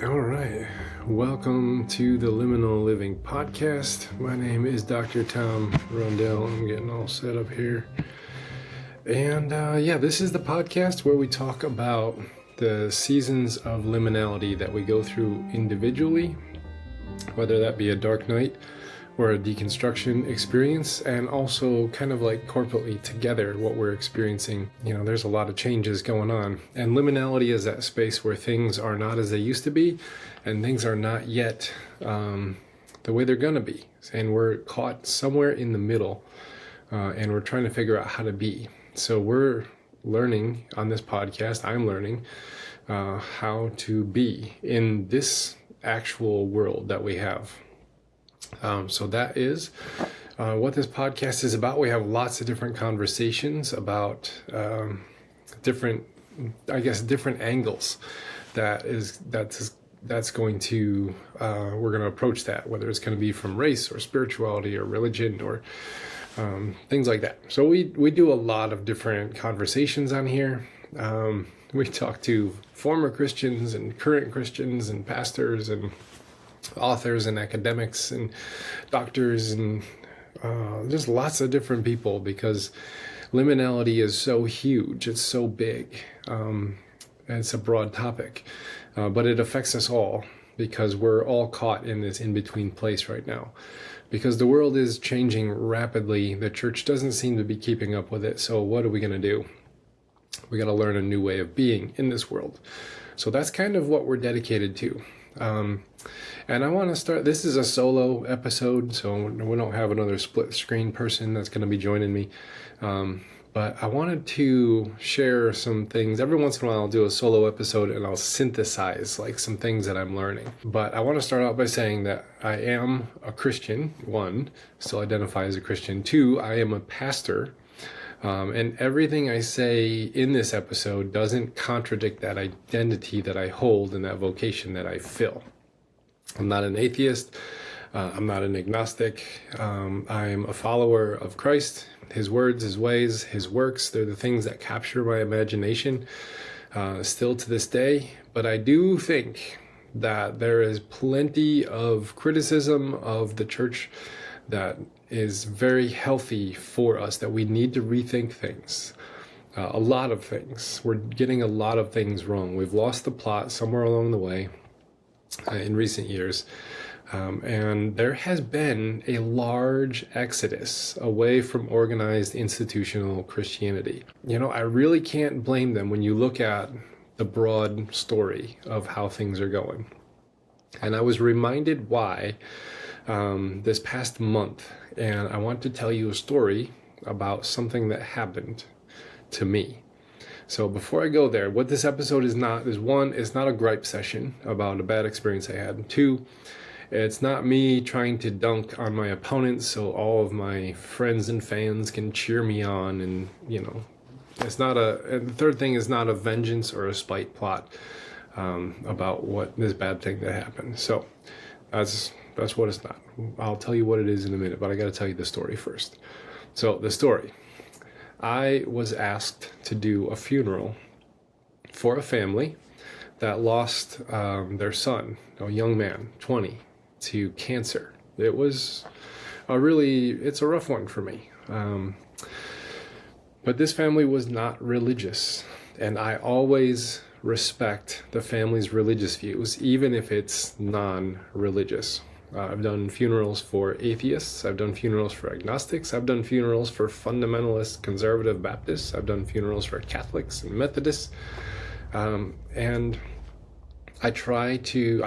All right. Welcome to the Liminal Living Podcast. My name is Dr. Tom Rundel. I'm getting all set up here. And this is the podcast where we talk about the seasons of liminality that we go through individually, whether that be a dark night or a deconstruction experience, and also kind of like corporately together what we're experiencing. You know, there's a lot of changes going on, and liminality is that space where things are not as they used to be and things are not yet the way they're gonna be, and we're caught somewhere in the middle, and we're trying to figure out how to be. So we're learning on this podcast, I'm learning how to be in this actual world that we have. So that is what this podcast is about. We have lots of different conversations about different angles that's going to we're going to approach that, whether it's going to be from race or spirituality or religion or things like that. So we do a lot of different conversations on here. We talk to former Christians and current Christians and pastors and authors and academics and doctors and just lots of different people, because liminality is so huge, it's so big, and it's a broad topic, but it affects us all because we're all caught in this in-between place right now, because the world is changing rapidly. The church doesn't seem to be keeping up with it. So what are we going to do? We got to learn a new way of being in this world. So that's kind of what we're dedicated to. And I want to start, this is a solo episode, so we don't have another split screen person that's going to be joining me. But I wanted to share some things. Every once in a while I'll do a solo episode and I'll synthesize like some things that I'm learning. But I want to start out by saying that I am a Christian. One, still identify as a Christian. Two, I am a pastor. And everything I say in this episode doesn't contradict that identity that I hold and that vocation that I fill. I'm not an atheist. I'm not an agnostic. I'm a follower of Christ. His words, his ways, his works, they're the things that capture my imagination still to this day. But I do think that there is plenty of criticism of the church that is very healthy for us, that we need to rethink things. A lot of things. We're getting a lot of things wrong. We've lost the plot somewhere along the way in recent years. And there has been a large exodus away from organized institutional Christianity. You know, I really can't blame them when you look at the broad story of how things are going. And I was reminded why this past month, and I want to tell you a story about something that happened to me. So before I go there, what this episode is not is, one, it's not a gripe session about a bad experience I had. Two, it's not me trying to dunk on my opponents so all of my friends and fans can cheer me on, and it's not and the third thing is not a vengeance or a spite plot about what this bad thing that happened. So that's what it's not. I'll tell you what it is in a minute, but I got to tell you the story first. So the story. I was asked to do a funeral for a family that lost their son, a young man, 20, to cancer. It was it's a rough one for me. But this family was not religious, and I always respect the family's religious views, even if it's non-religious. I've done funerals for atheists. I've done funerals for agnostics. I've done funerals for fundamentalist conservative Baptists. I've done funerals for Catholics and Methodists. And I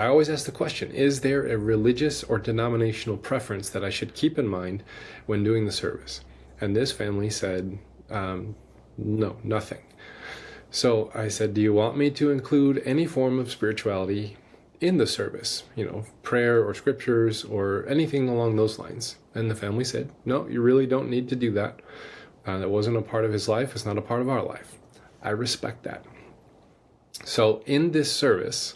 always ask the question, is there a religious or denominational preference that I should keep in mind when doing the service? And this family said, no, nothing. So I said, do you want me to include any form of spirituality in the service, prayer or scriptures or anything along those lines? And the family said, no, you really don't need to do that. That wasn't a part of his life. It's not a part of our life. I respect that. So in this service,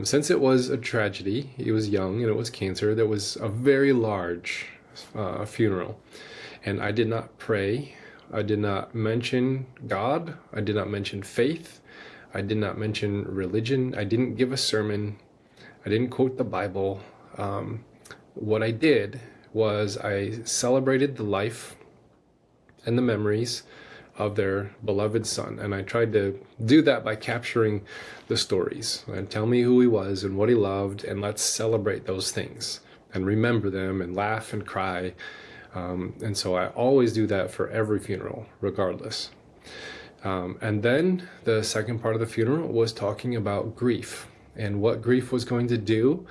since it was a tragedy, he was young and it was cancer, there was a very large funeral. And I did not pray. I did not mention God. I did not mention faith. I did not mention religion. I didn't give a sermon. I didn't quote the Bible. What I did was I celebrated the life and the memories of their beloved son. And I tried to do that by capturing the stories and tell me who he was and what he loved, and let's celebrate those things and remember them and laugh and cry. And so I always do that for every funeral, regardless. And then the second part of the funeral was talking about grief and what grief was going to do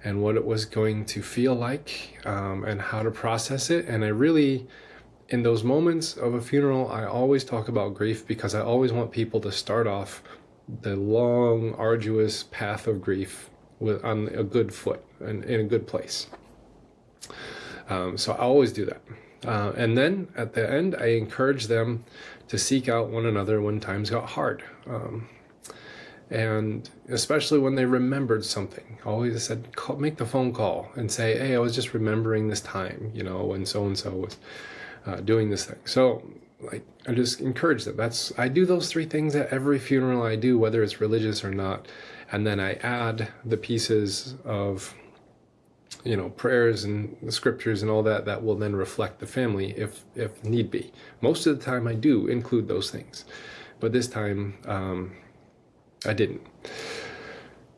and what it was going to feel like, and how to process it. And I really, in those moments of a funeral, I always talk about grief because I always want people to start off the long, arduous path of grief on a good foot and in a good place. So I always do that. And then at the end, I encourage them to seek out one another when times got hard. And especially when they remembered something, always said, make the phone call and say, hey, I was just remembering this time, when so-and-so was doing this thing. So I just encourage them. I do those three things at every funeral I do, whether it's religious or not. And then I add the pieces of, prayers and the scriptures and all that will then reflect the family if need be. Most of the time I do include those things, but this time I didn't.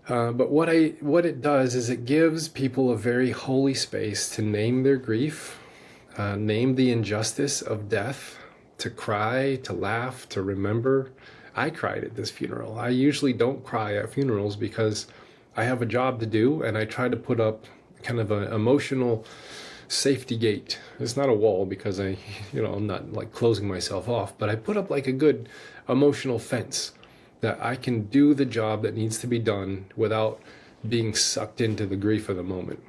But what it does is it gives people a very holy space to name their grief, name the injustice of death, to cry, to laugh, to remember. I cried at this funeral. I usually don't cry at funerals because I have a job to do, and I try to put up kind of an emotional safety gate. It's not a wall because I'm not like closing myself off, but I put up like a good emotional fence that I can do the job that needs to be done without being sucked into the grief of the moment.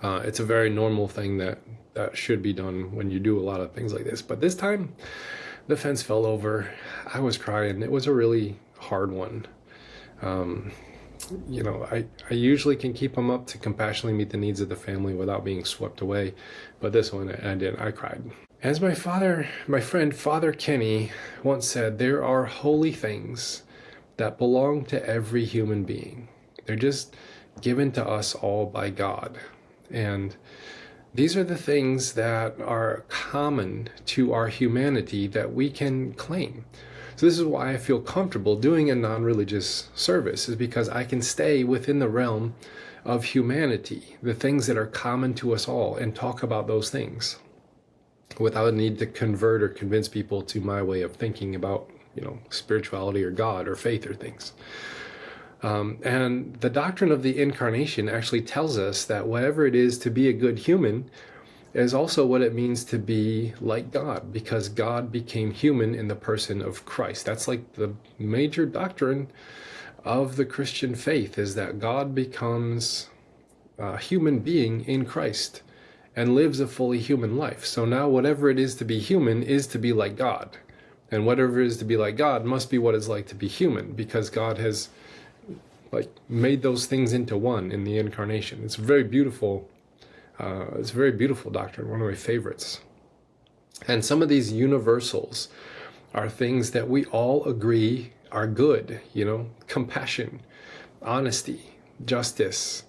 It's a very normal thing that should be done when you do a lot of things like this. But this time, the fence fell over. I was crying. It was a really hard one. I usually can keep them up to compassionately meet the needs of the family without being swept away. But this one, I cried. As my friend Father Kenny once said, there are holy things that belong to every human being. They're just given to us all by God. And these are the things that are common to our humanity that we can claim. So this is why I feel comfortable doing a non-religious service, is because I can stay within the realm of humanity, the things that are common to us all, and talk about those things without a need to convert or convince people to my way of thinking about, spirituality or God or faith or things. And the doctrine of the incarnation actually tells us that whatever it is to be a good human is also what it means to be like God, because God became human in the person of Christ. That's like the major doctrine of the Christian faith, is that God becomes a human being in Christ and lives a fully human life. So now whatever it is to be human is to be like God. And whatever it is to be like God must be what it's like to be human, because God has made those things into one in the incarnation. It's very beautiful. It's a very beautiful doctrine, one of my favorites. And some of these universals are things that we all agree are good, compassion, honesty, justice,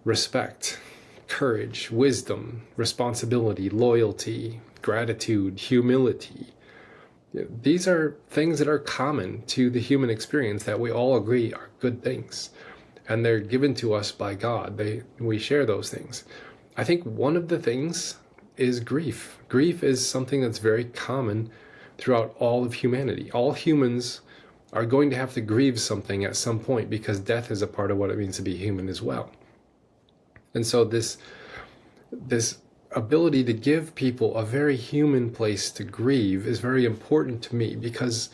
respect, courage, wisdom, responsibility, loyalty, gratitude, humility. These are things that are common to the human experience that we all agree are good things. And they're given to us by God. We share those things. I think one of the things is grief. Grief is something that's very common throughout all of humanity. All humans are going to have to grieve something at some point, because death is a part of what it means to be human as well. And so this ability to give people a very human place to grieve is very important to me, because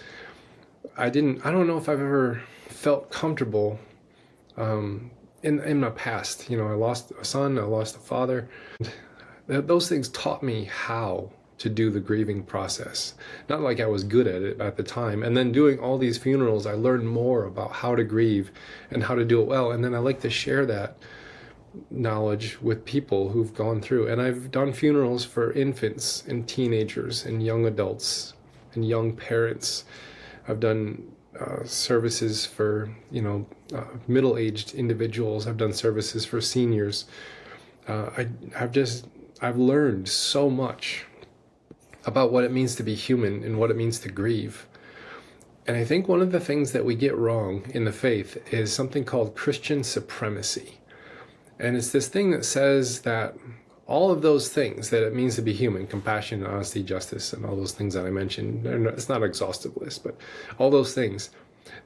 I don't know if I've ever felt comfortable in my past. I lost a son, I lost a father. Those things taught me how to do the grieving process. Not like I was good at it at the time. And then doing all these funerals, I learned more about how to grieve and how to do it well. And then I like to share that knowledge with people who've gone through. And I've done funerals for infants and teenagers and young adults and young parents. I've done services for, middle-aged individuals. I've done services for seniors. I've learned so much about what it means to be human and what it means to grieve. And I think one of the things that we get wrong in the faith is something called Christian supremacy. And it's this thing that says that all of those things that it means to be human, compassion, honesty, justice, and all those things that I mentioned, it's not an exhaustive list, but all those things,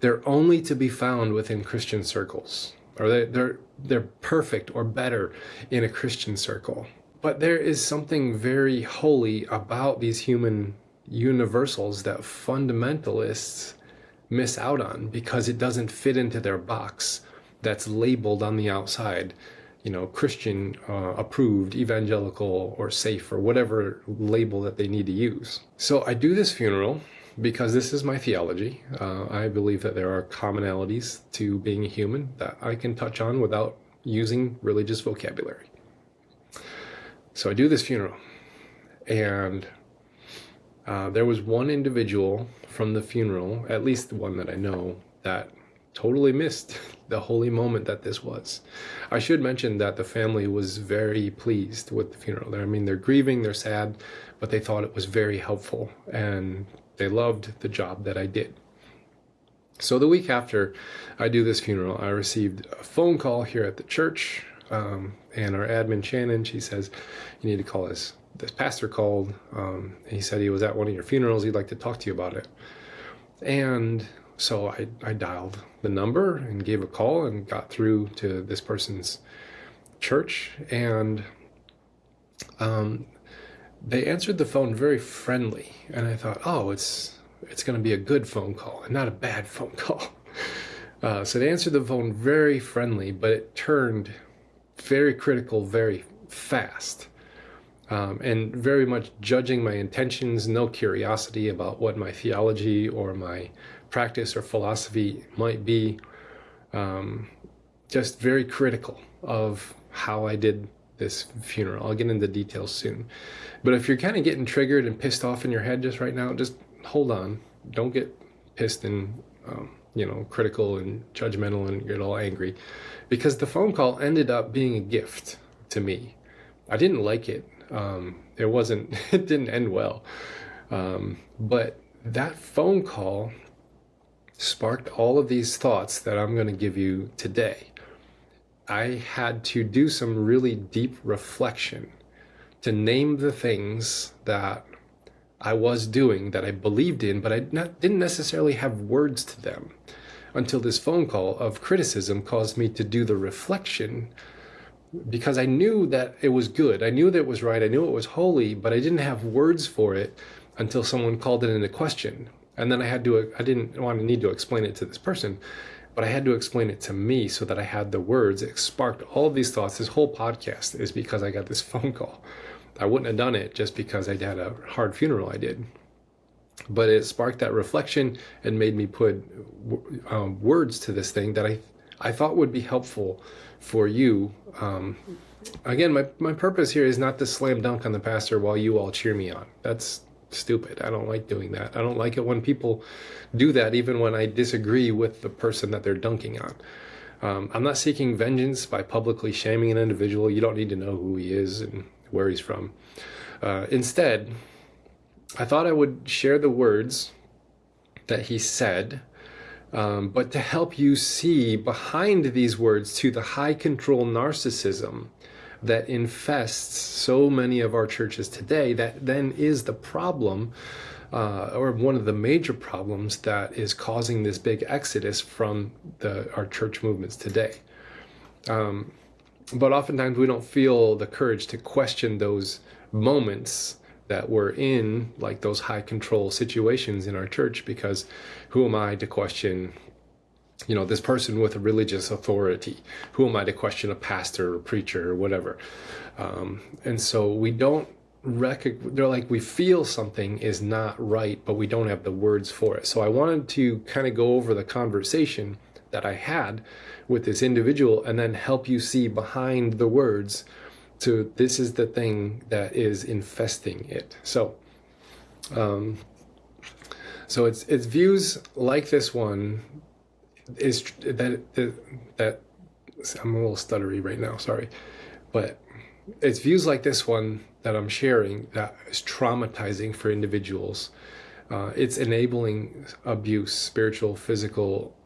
they're only to be found within Christian circles, or they're perfect or better in a Christian circle. But there is something very holy about these human universals that fundamentalists miss out on because it doesn't fit into their box that's labeled on the outside, Christian approved, evangelical, or safe, or whatever label that they need to use. So I do this funeral because this is my theology. I believe that there are commonalities to being a human that I can touch on without using religious vocabulary. So I do this funeral, and there was one individual from the funeral, at least one that I know, that totally missed the holy moment that this was. I should mention that the family was very pleased with the funeral. They're grieving, they're sad, but they thought it was very helpful, and they loved the job that I did. So the week after I do this funeral, I received a phone call here at the church, and our admin, Shannon, she says, you need to call this pastor called. He said he was at one of your funerals. He'd like to talk to you about it. And so I dialed the number and gave a call and got through to this person's church. And they answered the phone very friendly. And I thought, oh, it's going to be a good phone call and not a bad phone call. So they answered the phone very friendly, but it turned very critical very fast. And very much judging my intentions, no curiosity about what my theology or my practice or philosophy might be. Just very critical of how I did this funeral. I'll get into details soon. But if you're kind of getting triggered and pissed off in your head just right now, just hold on. Don't get pissed and, critical and judgmental and get all angry. Because the phone call ended up being a gift to me. I didn't like it. It didn't end well. But that phone call sparked all of these thoughts that I'm going to give you today. I had to do some really deep reflection to name the things that I was doing, that I believed in, but I didn't necessarily have words to them until this phone call of criticism caused me to do the reflection, because I knew that it was good. I knew that it was right. I knew it was holy, but I didn't have words for it until someone called it into question. And then I didn't want to need to explain it to this person, but I had to explain it to me so that I had the words. It sparked all of these thoughts. This whole podcast is because I got this phone call. I wouldn't have done it just because I had a hard funeral I did. But it sparked that reflection and made me put words to this thing that I thought would be helpful for you. Again, my purpose here is not to slam dunk on the pastor while you all cheer me on. That's stupid. I don't like doing that. I don't like it when people do that, even when I disagree with the person that they're dunking on. I'm not seeking vengeance by publicly shaming an individual. You don't need to know who he is and where he's from. Instead, I thought I would share the words that he said, but to help you see behind these words to the high control narcissism that infests so many of our churches today, that then is the problem, or one of the major problems that is causing this big exodus from our church movements today. But oftentimes we don't feel the courage to question those moments that we're in, like those high control situations in our church, because who am I to question, this person with a religious authority? Who am I to question a pastor or preacher or whatever? And so we don't we feel something is not right, but we don't have the words for it. So I wanted to kind of go over the conversation that I had with this individual and then help you see behind the words to this is the thing that is infesting it. So So it's views like this one is that I'm a little stuttery right now, sorry, but it's views like this one that I'm sharing that is traumatizing for individuals. It's enabling abuse, spiritual, physical,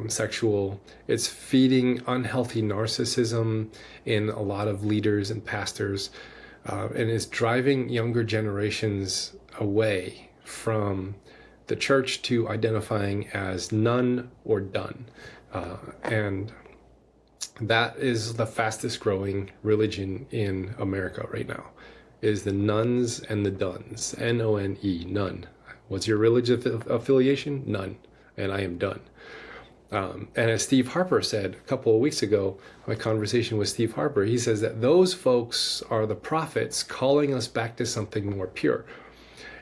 sexual. It's feeding unhealthy narcissism in a lot of leaders and pastors, and it's driving younger generations away from the church to identifying as none or done. And that is the fastest growing religion in America right now, is the nuns and the duns. N-O-N-E, none. What's your religious affiliation? None. And I am done. And as Steve Harper said a couple of weeks ago, my conversation with Steve Harper, he says that those folks are the prophets calling us back to something more pure.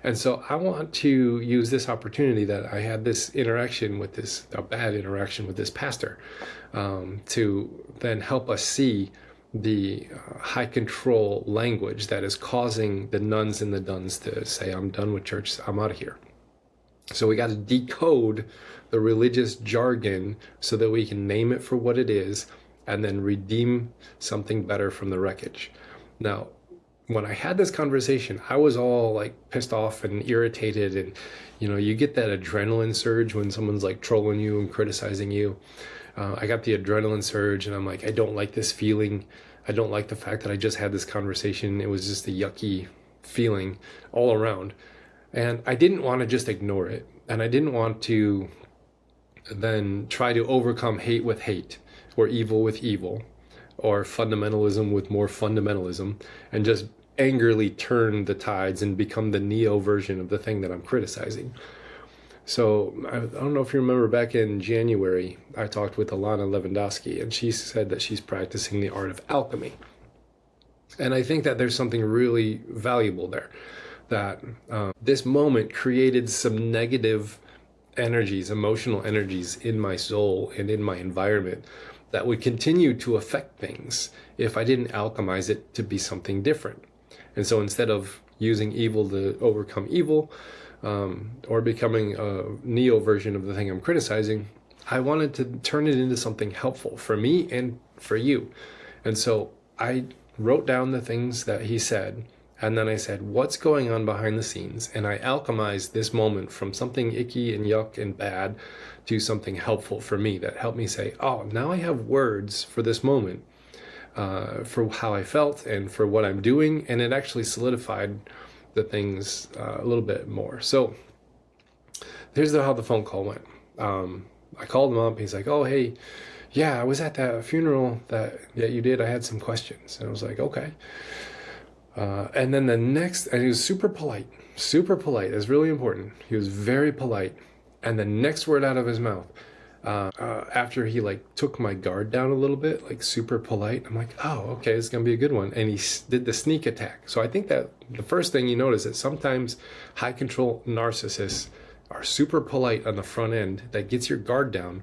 And so I want to use this opportunity that I had this interaction with this, a bad interaction with this pastor, to then help us see the high control language that is causing the nuns and the duns to say, I'm done with church, I'm out of here. So we got to decode the religious jargon so that we can name it for what it is and then redeem something better from the wreckage. Now, when I had this conversation, I was all like pissed off and irritated, and you get that adrenaline surge when someone's like trolling you and criticizing you. I got the adrenaline surge, and I'm like, I don't like this feeling. I don't like the fact that I just had this conversation. It was just a yucky feeling all around. And I didn't want to just ignore it. And I didn't want to then try to overcome hate with hate, or evil with evil, or fundamentalism with more fundamentalism, and just angrily turn the tides and become the neo version of the thing that I'm criticizing. So I don't know if you remember, back in January, I talked with Alana Lewandowski, and she said that she's practicing the art of alchemy. And I think that there's something really valuable there, that this moment created some negative energies, emotional energies in my soul and in my environment that would continue to affect things if I didn't alchemize it to be something different. And so instead of using evil to overcome evil, or becoming a neo version of the thing I'm criticizing, I wanted to turn it into something helpful for me and for you. And so I wrote down the things that he said, and then I said, what's going on behind the scenes? And I alchemized this moment from something icky and yuck and bad to something helpful for me that helped me say, oh, now I have words for this moment, for how I felt and for what I'm doing. And it actually solidified the things a little bit more. So here's how the phone call went. I called him up. He's like, oh, hey, yeah, I was at that funeral that you did. I had some questions. And I was like, okay. And then and he was super polite. It's really important. He was very polite. And the next word out of his mouth, after he took my guard down a little bit, super polite, I'm like, oh, okay, it's gonna be a good one. And he did the sneak attack. So I think that the first thing you notice is sometimes high control narcissists are super polite on the front end. That gets your guard down,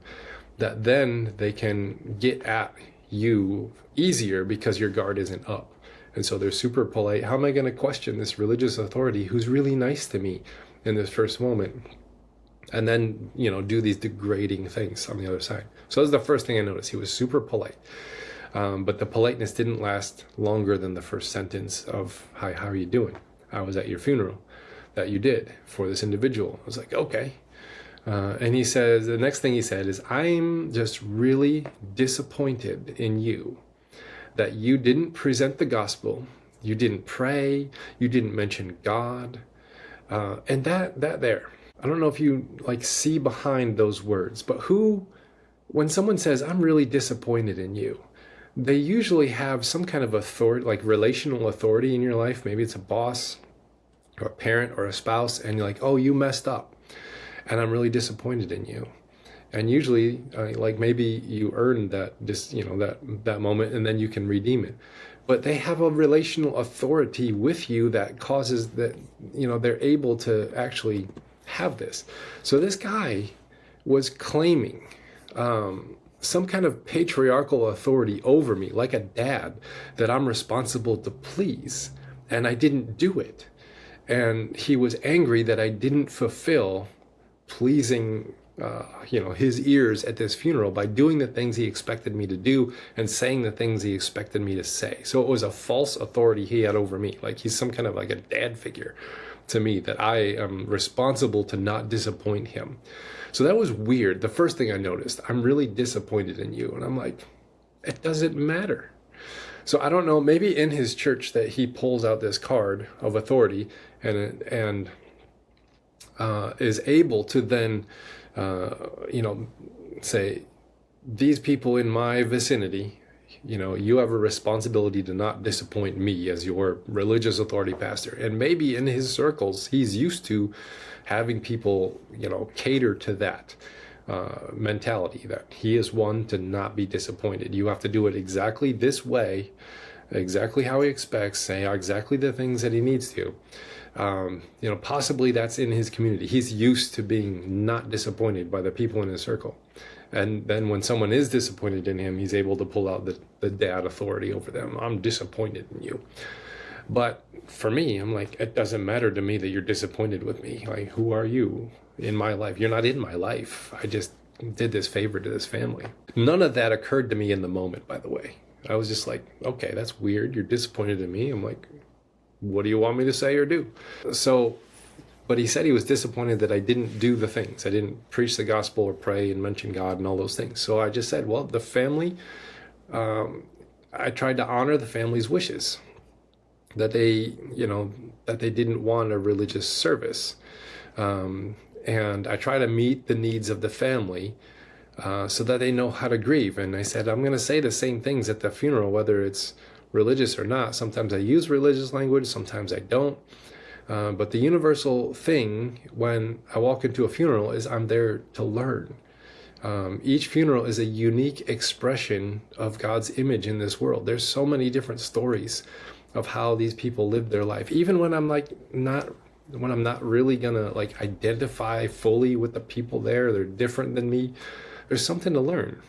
that then they can get at you easier because your guard isn't up. And so they're super polite. How am I going to question this religious authority who's really nice to me in this first moment? And then, do these degrading things on the other side. So that was the first thing I noticed. He was super polite. But the politeness didn't last longer than the first sentence of, hi, how are you doing? I was at your funeral that you did for this individual. I was like, okay. And he says, the next thing he said is, I'm just really disappointed in you, that you didn't present the gospel, you didn't pray, you didn't mention God. And that there, I don't know if you see behind those words, but when someone says, I'm really disappointed in you, they usually have some kind of authority, relational authority in your life. Maybe it's a boss or a parent or a spouse, and you're like, oh, you messed up and I'm really disappointed in you. And usually, maybe you earned that moment, and then you can redeem it. But they have a relational authority with you that causes that, they're able to actually have this. So this guy was claiming some kind of patriarchal authority over me, like a dad, that I'm responsible to please, and I didn't do it. And he was angry that I didn't fulfill pleasing his ears at this funeral by doing the things he expected me to do and saying the things he expected me to say. So it was a false authority he had over me. Like he's some kind of like a dad figure to me, that I am responsible to not disappoint him. So that was weird. The first thing I noticed, I'm really disappointed in you. And I'm like, it doesn't matter. So I don't know, maybe in his church that he pulls out this card of authority and is able to then say, these people in my vicinity, you have a responsibility to not disappoint me as your religious authority pastor. And maybe in his circles, he's used to having people, cater to that mentality, that he is one to not be disappointed. You have to do it exactly this way, exactly how he expects, say exactly the things that he needs to. Possibly that's in his community. He's used to being not disappointed by the people in his circle. And then when someone is disappointed in him, he's able to pull out the dad authority over them. I'm disappointed in you. But for me, I'm like, it doesn't matter to me that you're disappointed with me. Like, who are you in my life? You're not in my life. I just did this favor to this family. None of that occurred to me in the moment, by the way. I was just like, okay, that's weird. You're disappointed in me. I'm like, what do you want me to say or do? But he said he was disappointed that I didn't do the things. I didn't preach the gospel or pray and mention God and all those things. So I just said, well, the family, I tried to honor the family's wishes, that they didn't want a religious service. And I try to meet the needs of the family so that they know how to grieve. And I said, I'm going to say the same things at the funeral, whether it's religious or not. Sometimes I use religious language, sometimes I don't. But the universal thing when I walk into a funeral is I'm there to learn. Each funeral is a unique expression of God's image in this world. There's so many different stories of how these people lived their life. Even when I'm not really gonna identify fully with the people there, they're different than me, there's something to learn.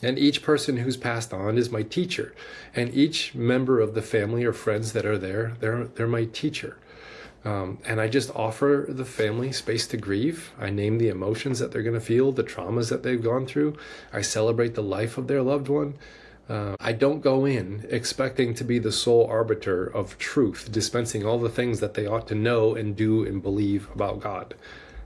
And each person who's passed on is my teacher. And each member of the family or friends that are there, they're my teacher. And I just offer the family space to grieve. I name the emotions that they're going to feel, the traumas that they've gone through. I celebrate the life of their loved one. I don't go in expecting to be the sole arbiter of truth, dispensing all the things that they ought to know and do and believe about God.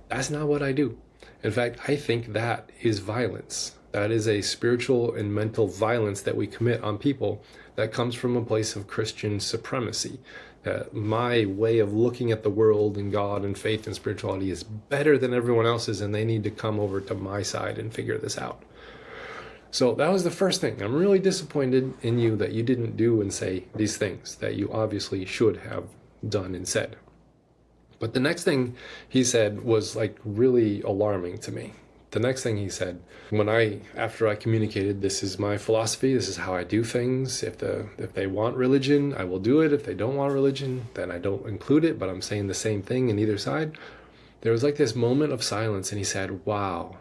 That's not what I do. In fact, I think that is violence. That is a spiritual and mental violence that we commit on people that comes from a place of Christian supremacy. My way of looking at the world and God and faith and spirituality is better than everyone else's, and they need to come over to my side and figure this out. So that was the first thing. I'm really disappointed in you that you didn't do and say these things that you obviously should have done and said. But the next thing he said was really alarming to me. The next thing he said, after I communicated, this is my philosophy, this is how I do things. If they want religion, I will do it. If they don't want religion, then I don't include it, but I'm saying the same thing in either side. There was this moment of silence, and he said, wow,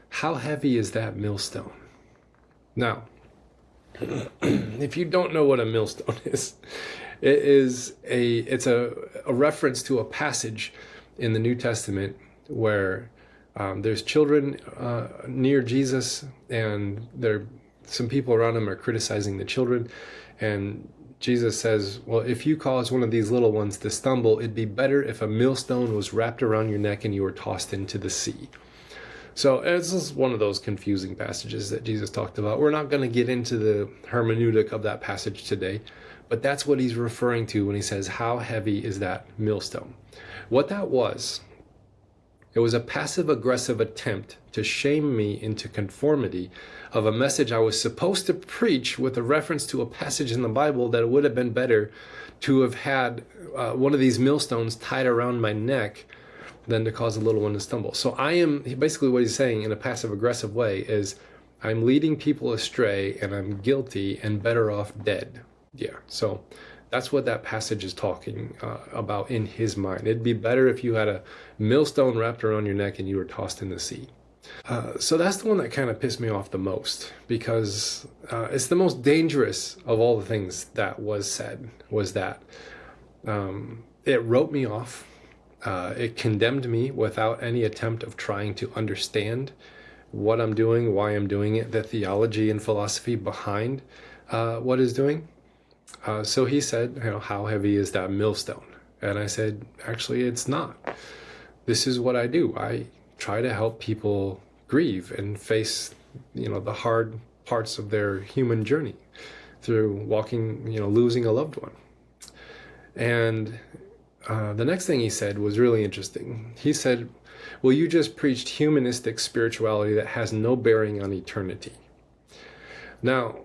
how heavy is that millstone? Now, if you don't know what a millstone is, it's a reference to a passage in the New Testament where there's children near Jesus, and some people around him are criticizing the children. And Jesus says, well, if you cause one of these little ones to stumble, it'd be better if a millstone was wrapped around your neck and you were tossed into the sea. So this is one of those confusing passages that Jesus talked about. We're not going to get into the hermeneutic of that passage today, but that's what he's referring to when he says, how heavy is that millstone? What that was, it was a passive-aggressive attempt to shame me into conformity of a message I was supposed to preach with a reference to a passage in the Bible that it would have been better to have had one of these millstones tied around my neck than to cause a little one to stumble. So basically what he's saying in a passive-aggressive way is, I'm leading people astray and I'm guilty and better off dead. Yeah, so that's what that passage is talking about in his mind. It'd be better if you had a millstone wrapped around your neck and you were tossed in the sea. So that's the one that kind of pissed me off the most, because it's the most dangerous of all the things that was said, was that it wrote me off. It condemned me without any attempt of trying to understand what I'm doing, why I'm doing it, the theology and philosophy behind what it's doing. So he said, how heavy is that millstone? And I said, actually, it's not. This is what I do. I try to help people grieve and face, the hard parts of their human journey through walking, losing a loved one. And the next thing he said was really interesting. He said, well, you just preached humanistic spirituality that has no bearing on eternity. Now,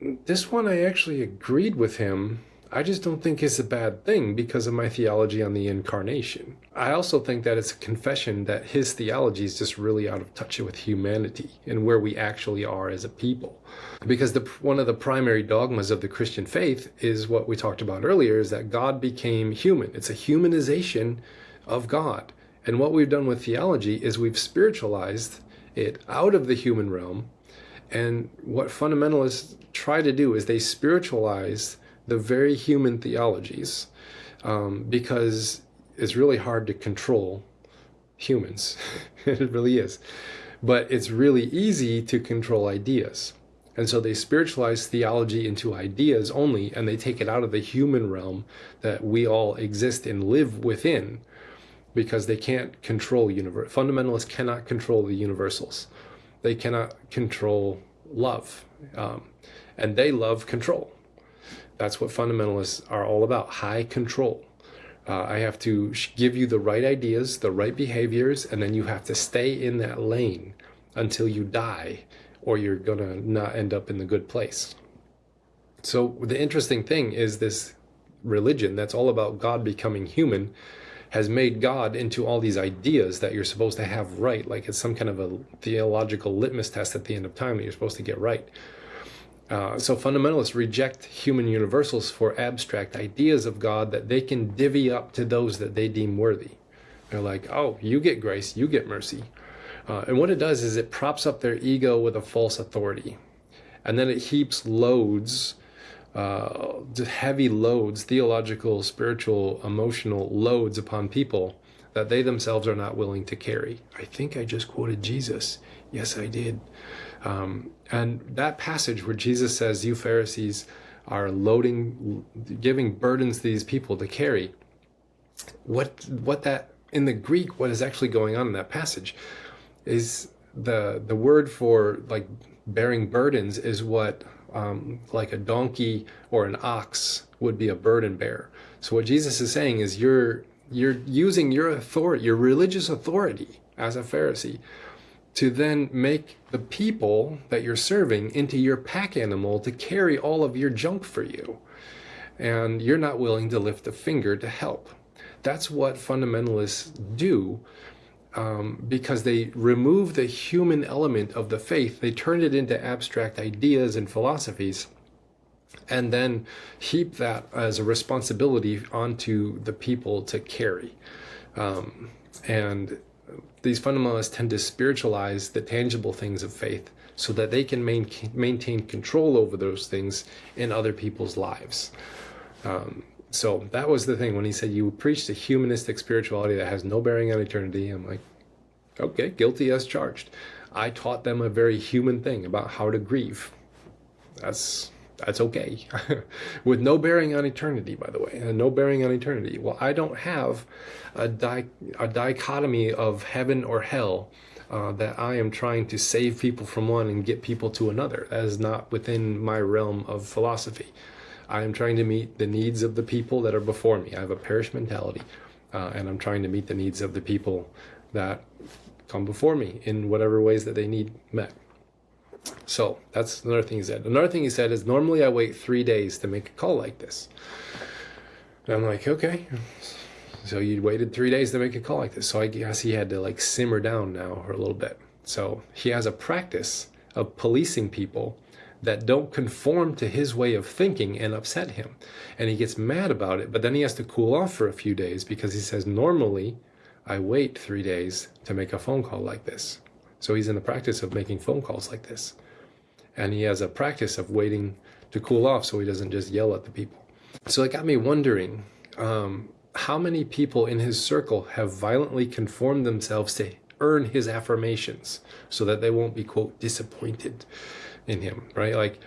this one I actually agreed with him. I just don't think it's a bad thing because of my theology on the incarnation. I also think that it's a confession that his theology is just really out of touch with humanity and where we actually are as a people. Because one of the primary dogmas of the Christian faith is what we talked about earlier, is that God became human. It's a humanization of God. And what we've done with theology is we've spiritualized it out of the human realm. And what fundamentalists try to do is they spiritualize the very human theologies because it's really hard to control humans. It really is. But it's really easy to control ideas. And so they spiritualize theology into ideas only, and they take it out of the human realm that we all exist and live within, because they can't control fundamentalists cannot control the universals. They cannot control love. And they love control. That's what fundamentalists are all about, high control. I have to give you the right ideas, the right behaviors, and then you have to stay in that lane until you die, or you're going to not end up in the good place. So the interesting thing is this religion that's all about God becoming human has made God into all these ideas that you're supposed to have right, like it's some kind of a theological litmus test at the end of time that you're supposed to get right. So fundamentalists reject human universals for abstract ideas of God that they can divvy up to those that they deem worthy. They're like, oh, you get grace, you get mercy. And what it does is it props up their ego with a false authority. And then it heaps loads, heavy loads, theological, spiritual, emotional loads upon people that they themselves are not willing to carry. I think I just quoted Jesus. Yes, I did. And that passage where Jesus says, you Pharisees are giving burdens to these people to carry, what that, in the Greek, what is actually going on in that passage is the word for like bearing burdens is what like a donkey or an ox would be a burden bearer. So what Jesus is saying is you're using your authority, your religious authority as a Pharisee, to then make the people that you're serving into your pack animal to carry all of your junk for you. And you're not willing to lift a finger to help. That's what fundamentalists do, because they remove the human element of the faith. They turn it into abstract ideas and philosophies, and then heap that as a responsibility onto the people to carry. And these fundamentalists tend to spiritualize the tangible things of faith so that they can maintain control over those things in other people's lives. So that was the thing when he said, you preached a humanistic spirituality that has no bearing on eternity. I'm like, okay, guilty as charged. I taught them a very human thing about how to grieve. That's okay. With no bearing on eternity, by the way, and no bearing on eternity. Well, I don't have a dichotomy of heaven or hell that I am trying to save people from one and get people to another. That is not within my realm of philosophy. I am trying to meet the needs of the people that are before me. I have a parish mentality, and I'm trying to meet the needs of the people that come before me in whatever ways that they need met. So that's another thing he said. Another thing he said is, normally I wait 3 days to make a call like this. And I'm like, okay, so you waited 3 days to make a call like this. So I guess he had to like simmer down now for a little bit. So he has a practice of policing people that don't conform to his way of thinking and upset him. And he gets mad about it, but then he has to cool off for a few days because he says, normally I wait 3 days to make a phone call like this. So he's in the practice of making phone calls like this. And he has a practice of waiting to cool off so he doesn't just yell at the people. So it got me wondering, how many people in his circle have violently conformed themselves to earn his affirmations so that they won't be, quote, disappointed in him, right? Like,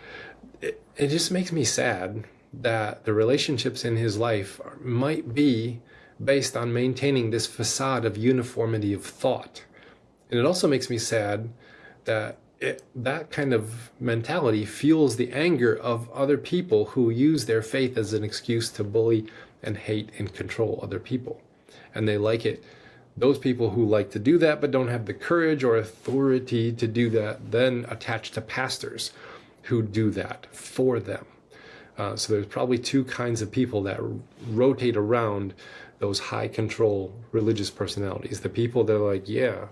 it just makes me sad that the relationships in his life might be based on maintaining this facade of uniformity of thought. And it also makes me sad that that kind of mentality fuels the anger of other people who use their faith as an excuse to bully and hate and control other people. And they like it. Those people who like to do that but don't have the courage or authority to do that then attach to pastors who do that for them. So there's probably two kinds of people that rotate around those high control religious personalities. The people that are like, yeah,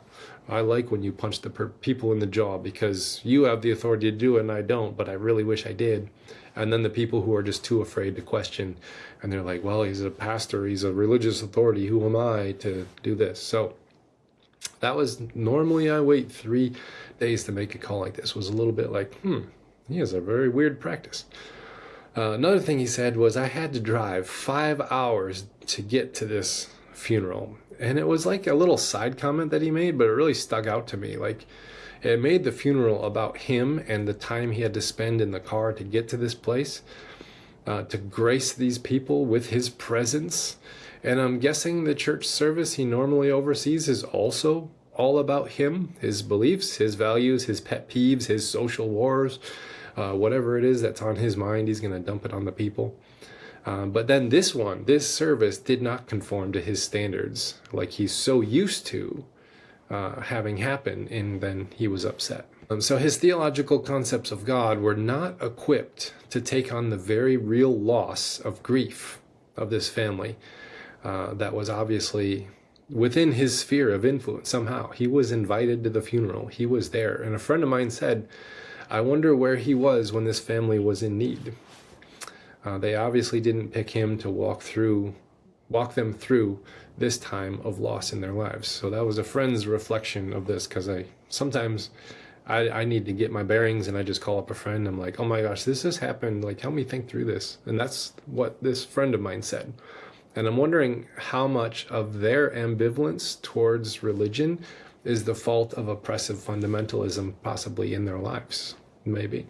I like when you punch the people in the jaw because you have the authority to do it and I don't, but I really wish I did. And then the people who are just too afraid to question, and they're like, well, he's a pastor, he's a religious authority, who am I to do this? So that was, normally I wait 3 days to make a call like this. Was a little bit like, he has a very weird practice. Another thing he said was, I had to drive 5 hours to get to this funeral. And it was like a little side comment that he made, but it really stuck out to me. Like, it made the funeral about him and the time he had to spend in the car to get to this place, to grace these people with his presence. And I'm guessing the church service he normally oversees is also all about him, his beliefs, his values, his pet peeves, his social wars, whatever it is that's on his mind, he's going to dump it on the people. But then this service did not conform to his standards like he's so used to having happen, and then he was upset. So his theological concepts of God were not equipped to take on the very real loss of grief of this family that was obviously within his sphere of influence somehow. He was invited to the funeral. He was there. And a friend of mine said, I wonder where he was when this family was in need. They obviously didn't pick him to walk them through this time of loss in their lives. So that was a friend's reflection of this, because sometimes I need to get my bearings and I just call up a friend. I'm like, oh my gosh, this has happened. Like, help me think through this. And that's what this friend of mine said. And I'm wondering how much of their ambivalence towards religion is the fault of oppressive fundamentalism possibly in their lives, maybe.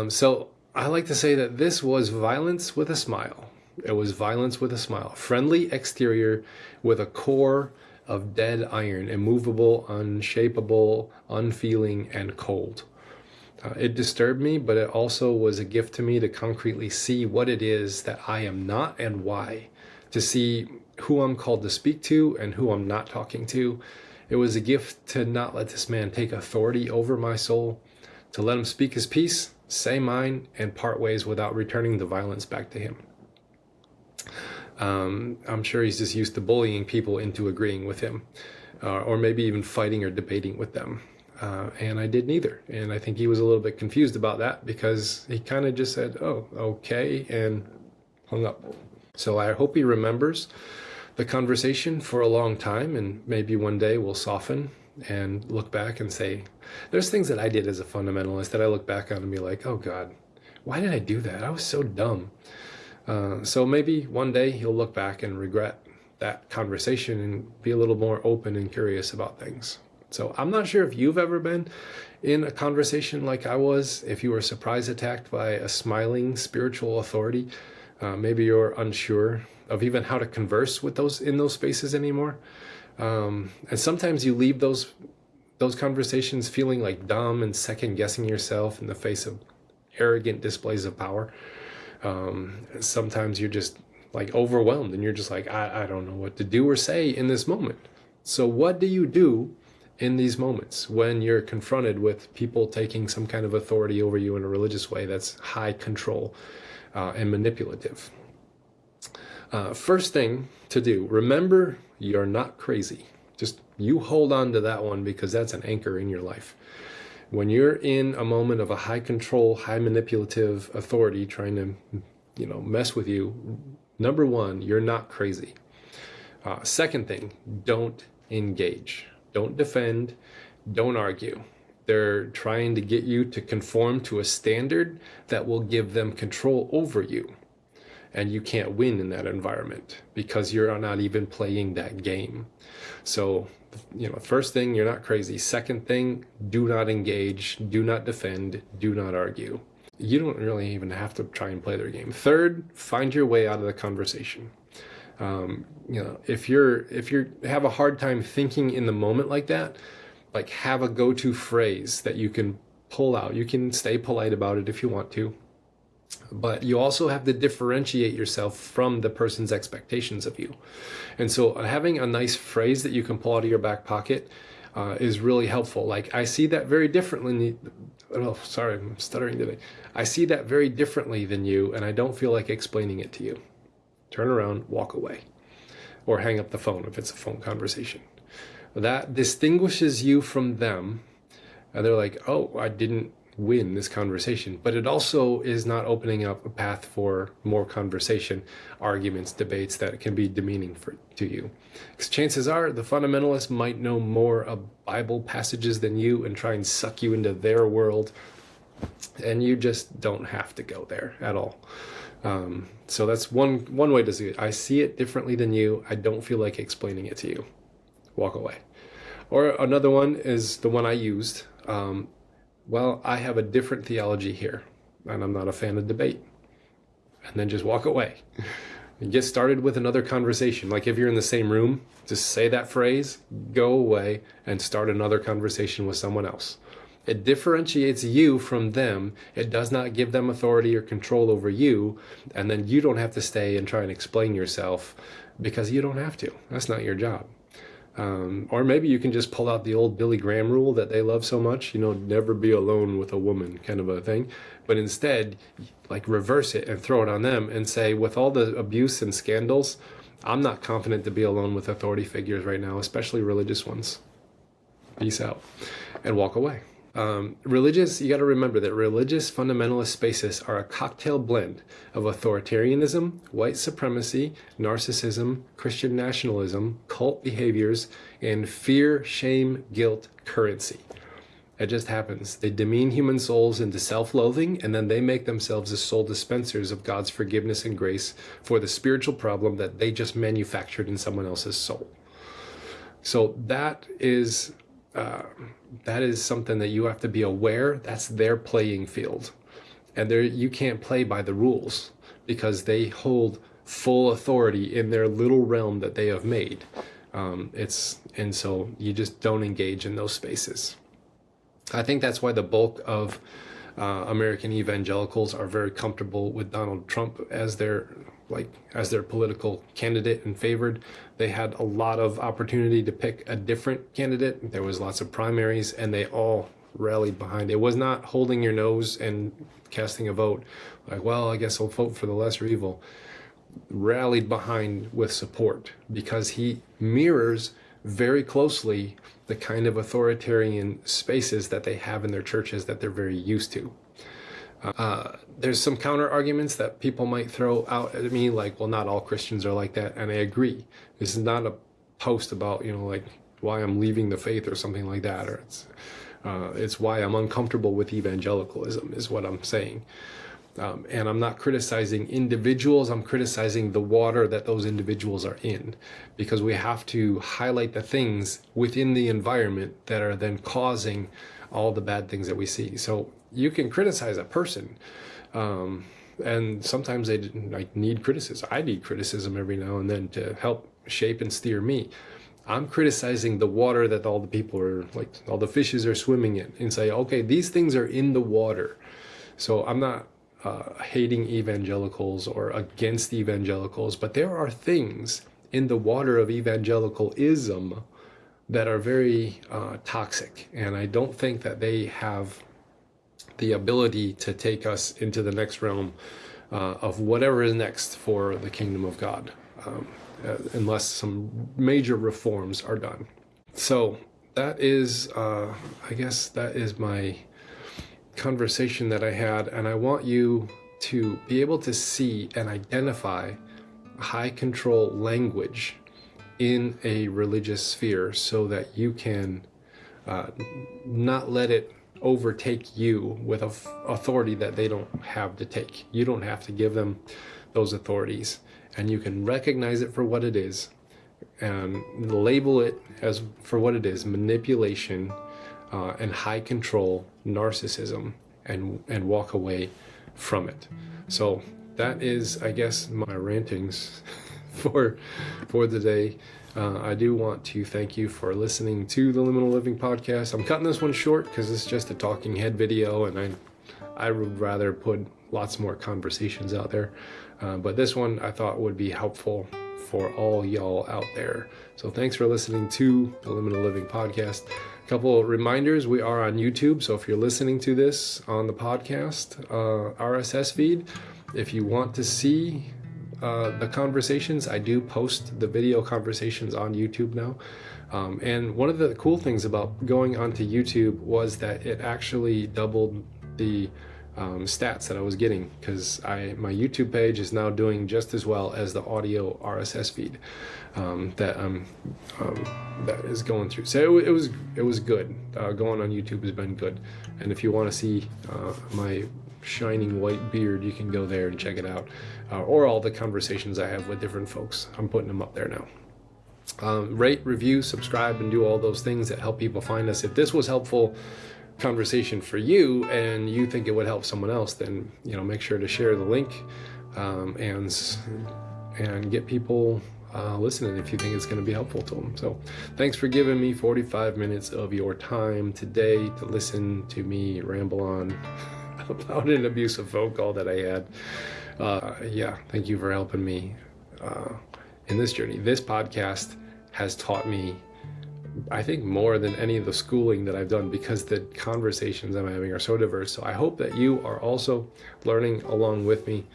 So I like to say that this was violence with a smile. It was violence with a smile. Friendly exterior with a core of dead iron, immovable, unshapable, unfeeling, and cold. It disturbed me, but it also was a gift to me to concretely see what it is that I am not and why, to see who I'm called to speak to and who I'm not talking to. It was a gift to not let this man take authority over my soul, to let him speak his piece, say mine, and part ways without returning the violence back to him. I'm sure he's just used to bullying people into agreeing with him, or maybe even fighting or debating with them. And I did neither. And I think he was a little bit confused about that, because he kind of just said, oh, okay, and hung up. So I hope he remembers the conversation for a long time, and maybe one day we'll soften and look back and say, there's things that I did as a fundamentalist that I look back on and be like, oh God, why did I do that? I was so dumb. So maybe one day he'll look back and regret that conversation and be a little more open and curious about things. So I'm not sure if you've ever been in a conversation like I was, if you were surprise attacked by a smiling spiritual authority. Maybe you're unsure of even how to converse with those in those spaces anymore. And sometimes you leave those conversations feeling like dumb and second guessing yourself in the face of arrogant displays of power. Sometimes you're just like overwhelmed and you're just like, I don't know what to do or say in this moment. So what do you do in these moments when you're confronted with people taking some kind of authority over you in a religious way that's high control and manipulative? First thing to do, remember you're not crazy. Just you hold on to that one, because that's an anchor in your life. When you're in a moment of a high control, high manipulative authority trying to, mess with you, number one, you're not crazy. Second thing, don't engage. Don't defend. Don't argue. They're trying to get you to conform to a standard that will give them control over you. and you can't win in that environment because you're not even playing that game. So, first thing, you're not crazy. Second thing, do not engage, do not defend, do not argue. You don't really even have to try and play their game. Third, find your way out of the conversation. If you have a hard time thinking in the moment like that, like have a go-to phrase that you can pull out. You can stay polite about it if you want to, but you also have to differentiate yourself from the person's expectations of you. And so having a nice phrase that you can pull out of your back pocket is really helpful. Like, I see that very differently. Oh, sorry, I'm stuttering today. I see that very differently than you, and I don't feel like explaining it to you. Turn around, walk away, or hang up the phone if it's a phone conversation. That distinguishes you from them, and they're like, oh, I didn't win this conversation. But it also is not opening up a path for more conversation, arguments, debates that can be demeaning to you. Because chances are the fundamentalists might know more of Bible passages than you and try and suck you into their world, and you just don't have to go there at all. So that's one way to see it. I see it differently than you. I don't feel like explaining it to you. Walk away. Or another one is the one I used. Well, I have a different theology here, and I'm not a fan of debate. And then just walk away. And get started with another conversation. Like if you're in the same room, just say that phrase, go away, and start another conversation with someone else. It differentiates you from them. It does not give them authority or control over you. And then you don't have to stay and try and explain yourself because you don't have to. That's not your job. Or maybe you can just pull out the old Billy Graham rule that they love so much, never be alone with a woman kind of a thing. But instead, like reverse it and throw it on them and say, with all the abuse and scandals, I'm not confident to be alone with authority figures right now, especially religious ones. Peace out. And walk away. You got to remember that religious fundamentalist spaces are a cocktail blend of authoritarianism, white supremacy, narcissism, Christian nationalism, cult behaviors, and fear, shame, guilt currency. It just happens. They demean human souls into self-loathing, and then they make themselves the sole dispensers of God's forgiveness and grace for the spiritual problem that they just manufactured in someone else's soul. So that is something that you have to be aware. That's their playing field, and you can't play by the rules because they hold full authority in their little realm that they have made. And so you just don't engage in those spaces. I think that's why the bulk of American evangelicals are very comfortable with Donald Trump as their political candidate and favored. They had a lot of opportunity to pick a different candidate. There was lots of primaries, and they all rallied behind it. It was not holding your nose and casting a vote like, well, I guess I'll vote for the lesser evil. Rallied behind with support because he mirrors very closely the kind of authoritarian spaces that they have in their churches that they're very used to. There's some counter arguments that people might throw out at me, like, well, not all Christians are like that, and I agree. This is not a post about, like why I'm leaving the faith or something like that, or it's why I'm uncomfortable with evangelicalism is what I'm saying. And I'm not criticizing individuals, I'm criticizing the water that those individuals are in, because we have to highlight the things within the environment that are then causing all the bad things that we see. So you can criticize a person, and sometimes they need criticism. I need criticism every now and then to help shape and steer me. I'm criticizing the water that all the people are, all the fishes are swimming in, and say, okay, these things are in the water. So I'm not hating evangelicals or against evangelicals, but there are things in the water of evangelicalism that are very toxic, and I don't think that they have the ability to take us into the next realm of whatever is next for the kingdom of God, unless some major reforms are done. So that is, I guess that is my conversation that I had, and I want you to be able to see and identify high control language in a religious sphere so that you can not let it overtake you with authority that they don't have to take. You don't have to give them those authorities, and you can recognize it for what it is and label it as for what it is: manipulation and high control, narcissism, and walk away from it. So that is, I guess, my rantings for the day. I do want to thank you for listening to the Liminal Living Podcast. I'm cutting this one short because it's just a talking head video, and I would rather put lots more conversations out there. But this one I thought would be helpful for all y'all out there. So thanks for listening to the Liminal Living Podcast. A couple of reminders: we are on YouTube, so if you're listening to this on the podcast RSS feed, if you want to see the conversations, I do post the video conversations on YouTube now. And one of the cool things about going onto YouTube was that it actually doubled the stats that I was getting, because my YouTube page is now doing just as well as the audio RSS feed that is going through. So it was good. Going on YouTube has been good. And if you want to see my shining white beard, you can go there and check it out, or all the conversations I have with different folks. I'm putting them up there now. Rate, review, subscribe, and do all those things that help people find us. If this was helpful conversation for you and you think it would help someone else, then make sure to share the link and get people listening if you think it's going to be helpful to them. So thanks for giving me 45 minutes of your time today to listen to me ramble on about an abusive phone call that I had. Thank you for helping me in this journey. This podcast has taught me, I think, more than any of the schooling that I've done, because the conversations I'm having are so diverse. So I hope that you are also learning along with me.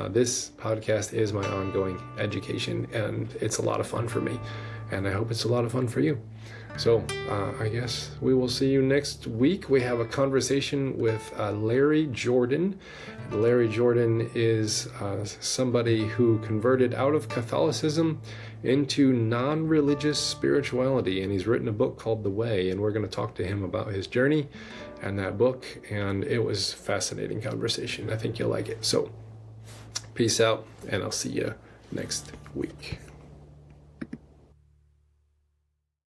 This podcast is my ongoing education, and it's a lot of fun for me, and I hope it's a lot of fun for you. So I guess we will see you next week. We have a conversation with Larry Jordan. Larry Jordan is somebody who converted out of Catholicism into non-religious spirituality, and he's written a book called The Way, and we're going to talk to him about his journey and that book, and it was a fascinating conversation. I think you'll like it. So peace out, and I'll see you next week.